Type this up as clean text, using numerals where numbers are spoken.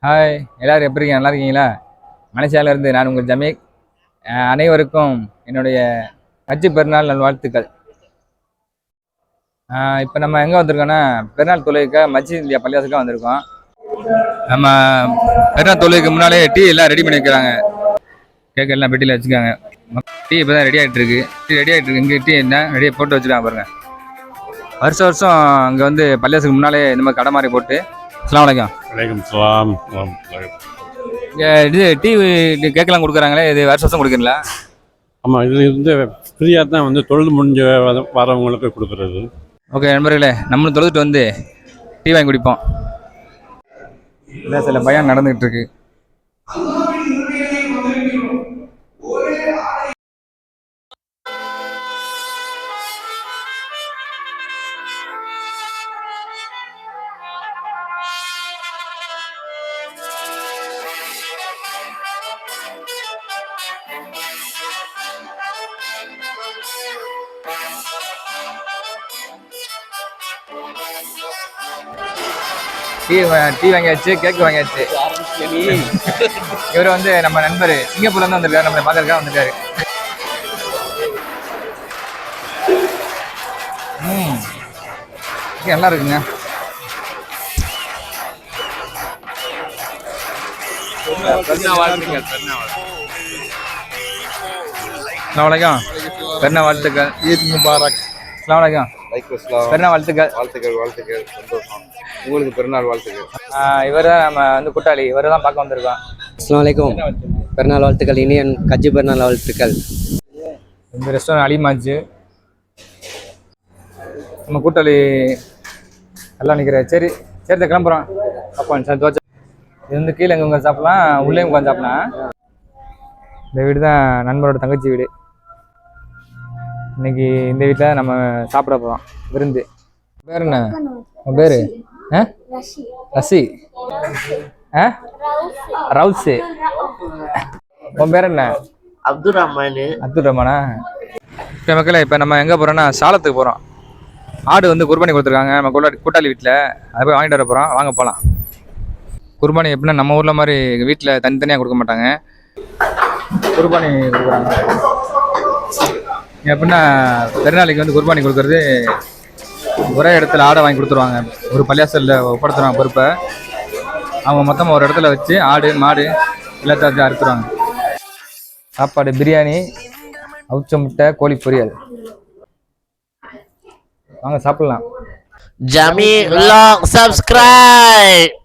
Hi, எல்லாரும் எப்படி இருக்கீங்க? நல்லா இருக்கீங்களா? மலேசியாவிலேருந்து நான் உங்கள் ஜமீக். அனைவருக்கும் என்னுடைய ஹஜ்ஜு பெருநாள் நல்வாழ்த்துக்கள். இப்போ நம்ம எங்கே வந்திருக்கோன்னா, பெருநாள் தொழுகைக்காக மஸ்ஜித் இந்தியா பள்ளிவாசலுக்காக வந்திருக்கோம். நம்ம பெருநாள் தொழுகைக்கு முன்னாலே டீ எல்லாம் ரெடி பண்ணி வைக்கிறாங்க. கேக் எல்லாம் பெட்டியில் வச்சுருக்காங்க. டீ இப்போ தான் ரெடி ஆகிட்டு இருக்கு. இங்கே டீ என்ன ரெடியாக போட்டு வச்சுருக்காங்க பாருங்கள். வருஷம் வருஷம் அங்கே வந்து பள்ளிவாசலுக்கு முன்னாலே இந்த மாதிரி கடை மாதிரி போட்டு. அஸ்ஸலாமு அலைக்கும். வலைக்கும் சலாம். இது டீ கேக்கெல்லாம் கொடுக்குறாங்களே, இது வருஷம் கொடுக்குறீங்களா? ஆமாம், இது வந்து ஃப்ரீயாக தான் வந்து தொழில் முடிஞ்ச வரவங்களுக்கு கொடுக்குறது. ஓகே நண்பர்களே, நம்மளும் தொழுதுட்டு வந்து டீ வாங்கி குடிப்போம். இல்லை, சில பயம் நடந்துகிட்டு இருக்கு. டீ வாங்கியாச்சு, கேக் வாங்கியாச்சு. இவர் வந்து நம்ம நண்பர் சிங்கப்பூர்ல இருந்து வந்திருக்காரு, நம்மளை பார்க்கறதுக்காக வந்திருக்காரு. நல்லா இருக்குங்க. அஸ்ஸலாமு அலைக்கும். பெருநாள் வாழ்த்துக்கள். ஈத் முபாரக். அஸ்ஸலாமு அலைக்கும். பெருநாள் வாழ்த்துக்கள். வாழ்த்துக்கள். சந்தோஷம். உங்களுக்கு பெருநாள் வாழ்த்துக்கள். இவர் தான் நம்ம வந்து கூட்டாளி, இவர் தான் பார்க்க வந்திருக்கோம். அஸ்ஸலாமு அலைக்கும். பெருநாள் வாழ்த்துக்கள். இனியன் ஹஜ்ஜு பெருநாள் வாழ்த்துக்கள். இந்த ரெஸ்டாரண்ட் அலிமாச்சு. நம்ம கூட்டாளி எல்லாம் நிற்கிறார். சரி கிளம்புறோம். அப்போ தோச்சா இது வந்து கீழே எங்கே உட்காந்து சாப்பிட்லாம், உள்ளே உட்காந்து சாப்பிட்லாம். இந்த வீடு தான் நண்பரோட தங்கச்சி வீடு. இன்னைக்கு இந்த வீட்டில் நம்ம சாப்பிட போகிறோம், விருந்து. பேர் என்ன? உன் பேர்? ரசி. ரவுஸு. உன் பேர் என்ன? அப்துல் ரஹ்மானா? இப்போ மக்களே, இப்போ நம்ம எங்கே போகிறோன்னா சாலத்துக்கு போகிறோம். ஆடு வந்து குர்பானி கொடுத்துருக்காங்க நம்ம கூட்டாளி வீட்டில். அதை போய் வாங்கிட்டு வர போகிறோம். வாங்க போகலாம். குர்பானி எப்படின்னா நம்ம ஊரில் மாதிரி எங்கள் வீட்டில் தனித்தனியாக கொடுக்க மாட்டாங்க, குர்பானி கொடுக்குறாங்க. எப்படின்னா பெருநாளைக்கு வந்து குர்பானி கொடுக்குறது ஒரே இடத்துல ஆடை வாங்கி கொடுத்துருவாங்க. ஒரு பள்ளியாசலில் ஒப்படைத்துருவாங்க பொறுப்பை. அவங்க மொத்தமாக ஒரு இடத்துல வச்சு ஆடு மாடு எல்லாத்தையும் அறுத்துருவாங்க. சாப்பாடு பிரியாணி, அவிச்ச முட்டை, கோழி பொரியல். வாங்க சாப்பிடலாம். ஜமீக் வ்ளாக் சப்ஸ்கிரைப்.